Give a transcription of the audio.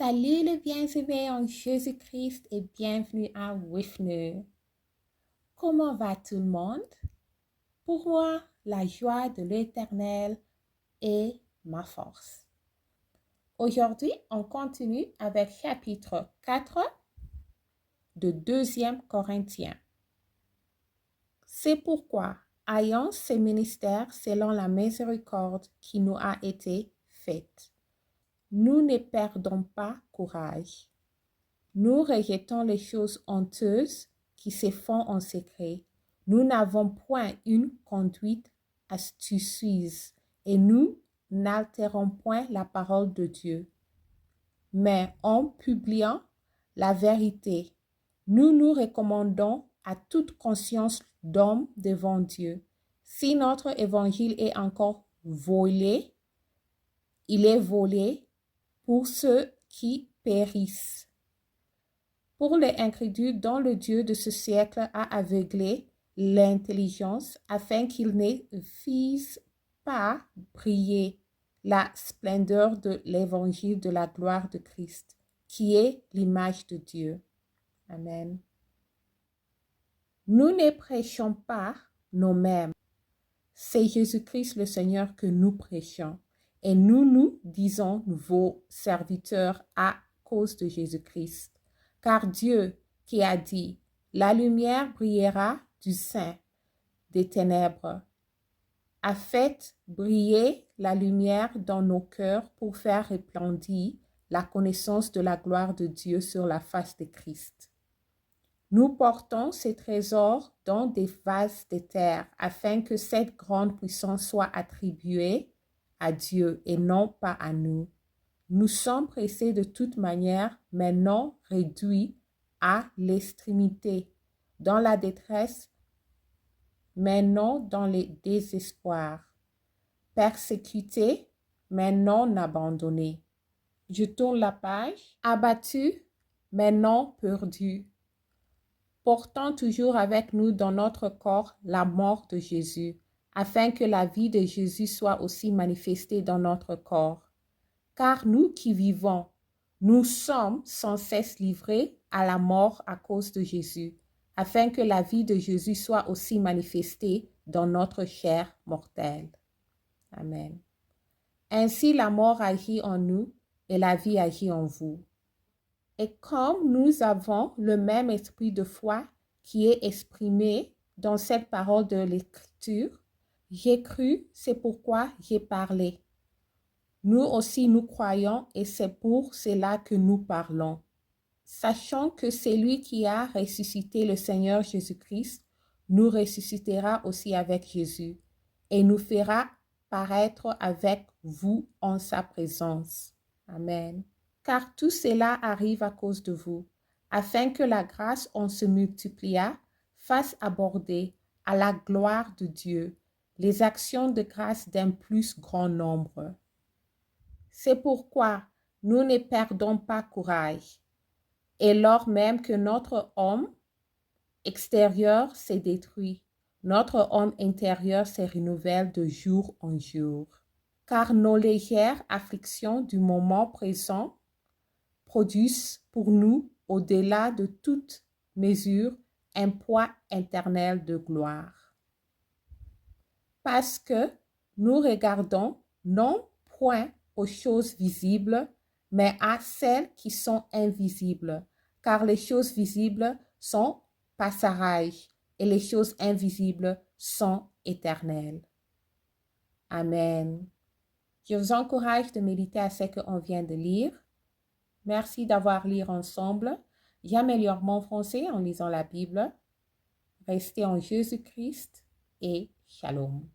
Salut les bien-aimés en Jésus-Christ et bienvenue à Wifnu. Comment va tout le monde? Pour moi, la joie de l'Éternel est ma force. Aujourd'hui, on continue avec chapitre 4 de 2e Corinthiens. C'est pourquoi, ayant ces ministères selon la miséricorde qui nous a été faite, nous ne perdons pas courage. Nous rejetons les choses honteuses qui se font en secret. Nous n'avons point une conduite astucieuse et nous n'altérons point la parole de Dieu. Mais en publiant la vérité, nous nous recommandons à toute conscience d'homme devant Dieu. Si notre évangile est encore volé, il est volé pour ceux qui périssent. Pour les incrédules dont le Dieu de ce siècle a aveuglé l'intelligence afin qu'ils ne fissent pas briller la splendeur de l'évangile de la gloire de Christ, qui est l'image de Dieu. Amen. Nous ne prêchons pas nous-mêmes. C'est Jésus-Christ le Seigneur que nous prêchons. Et nous disons vos serviteurs à cause de Jésus-Christ. Car Dieu qui a dit, la lumière brillera du sein des ténèbres, a fait briller la lumière dans nos cœurs pour faire resplendir la connaissance de la gloire de Dieu sur la face de Christ. Nous portons ces trésors dans des vases de terre afin que cette grande puissance soit attribuée à Dieu et non pas à nous. Nous sommes pressés de toute manière, mais non réduits à l'extrémité, dans la détresse, mais non dans le désespoir, persécutés, mais non abandonnés. Je tourne la page, abattus, mais non perdus, portant toujours avec nous dans notre corps la mort de Jésus, afin que la vie de Jésus soit aussi manifestée dans notre corps. Car nous qui vivons, nous sommes sans cesse livrés à la mort à cause de Jésus, afin que la vie de Jésus soit aussi manifestée dans notre chair mortelle. Amen. Ainsi la mort agit en nous et la vie agit en vous. Et comme nous avons le même esprit de foi qui est exprimé dans cette parole de l'Écriture, j'ai cru, c'est pourquoi j'ai parlé. Nous aussi, nous croyons et c'est pour cela que nous parlons. Sachant que c'est lui qui a ressuscité le Seigneur Jésus-Christ, nous ressuscitera aussi avec Jésus et nous fera paraître avec vous en sa présence. Amen. Car tout cela arrive à cause de vous, afin que la grâce en se multipliant fasse aborder à la gloire de Dieu les actions de grâce d'un plus grand nombre. C'est pourquoi nous ne perdons pas courage. Et lors même que notre homme extérieur s'est détruit, notre homme intérieur se renouvelle de jour en jour. Car nos légères afflictions du moment présent produisent pour nous, au-delà de toute mesure, un poids éternel de gloire. Parce que nous regardons non point aux choses visibles, mais à celles qui sont invisibles, car les choses visibles sont passagères et les choses invisibles sont éternelles. Amen. Je vous encourage de méditer à ce qu'on vient de lire. Merci d'avoir lu ensemble. J'améliore mon français en lisant la Bible. Restez en Jésus-Christ et shalom.